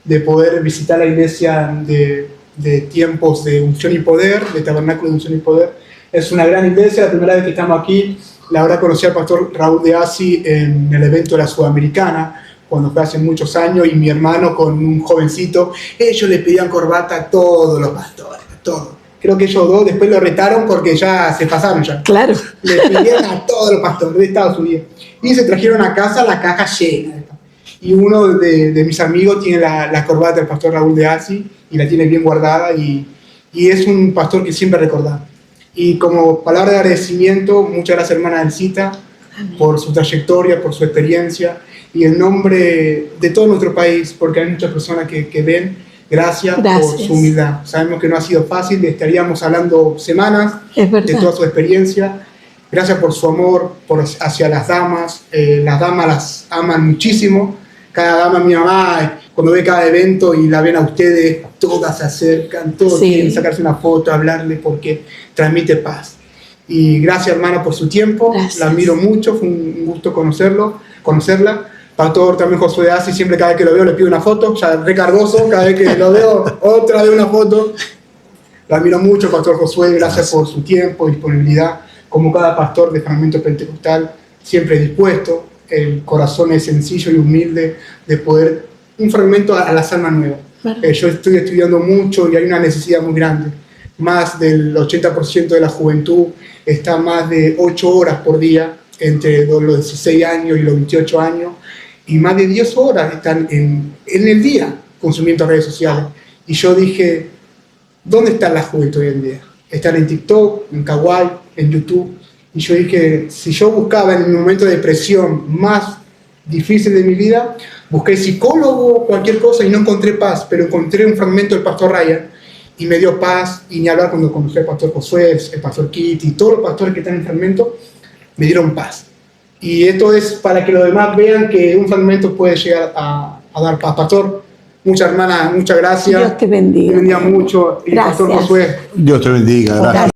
de poder visitar la iglesia de tiempos de unción y poder, de tabernáculo de unción y poder. Es una gran iglesia. La primera vez que estamos aquí, la verdad conocí al pastor Raúl de Asi en el evento de la Sudamericana, cuando fue hace muchos años, y mi hermano con un jovencito, ellos le pedían corbata a todos los pastores, a todos. Creo que ellos dos después lo retaron porque ya se pasaron ya. Claro. Le pidieron a todos los pastores de Estados Unidos. Y se trajeron a casa la caja llena. Y uno de mis amigos tiene la corbata del pastor Raúl de Asi y la tiene bien guardada y es un pastor que siempre recordar. Y como palabra de agradecimiento, muchas gracias, hermana Elcita, por su trayectoria, por su experiencia y en nombre de todo nuestro país, porque hay muchas personas que ven Gracias por su humildad. Sabemos que no ha sido fácil, estaríamos hablando semanas de toda su experiencia. Gracias por su amor hacia las damas. Las damas las aman muchísimo. Cada dama, mi mamá, cuando ve cada evento y la ven a ustedes, todas se acercan, todos quieren sacarse una foto, hablarle porque transmite paz. Y gracias, hermana, por su tiempo. Gracias. La admiro mucho, fue un gusto conocerla. Pastor también Josué Assi, siempre cada vez que lo veo le pido una foto, ya recargoso, cada vez que lo veo otra vez una foto. Lo admiro mucho, Pastor Josué, gracias por su tiempo, disponibilidad, como cada pastor de Fragmento Pentecostal, siempre dispuesto, el corazón es sencillo y humilde de poder, un fragmento a las almas nuevas. Yo estoy estudiando mucho y hay una necesidad muy grande, más del 80% de la juventud está más de 8 horas por día, entre los 16 años y los 28 años, y más de 10 horas están en el día consumiendo redes sociales. Y yo dije, ¿dónde está la juventud hoy en día? Están en TikTok, en Kawaii, en YouTube. Y yo dije, si yo buscaba en mi momento de depresión más difícil de mi vida, busqué psicólogo, cualquier cosa, y no encontré paz, pero encontré un fragmento del pastor Ryan, y me dio paz. Y ni hablar cuando conocí al pastor Josué, el pastor Kitty, todos los pastores que están en fragmento, me dieron paz. Y esto es para que los demás vean que un fragmento puede llegar a dar paz. Pastor, muchas hermanas, muchas gracias. Dios te bendiga. Te bendiga mucho. Y gracias. Pastor Josué. Dios te bendiga, gracias.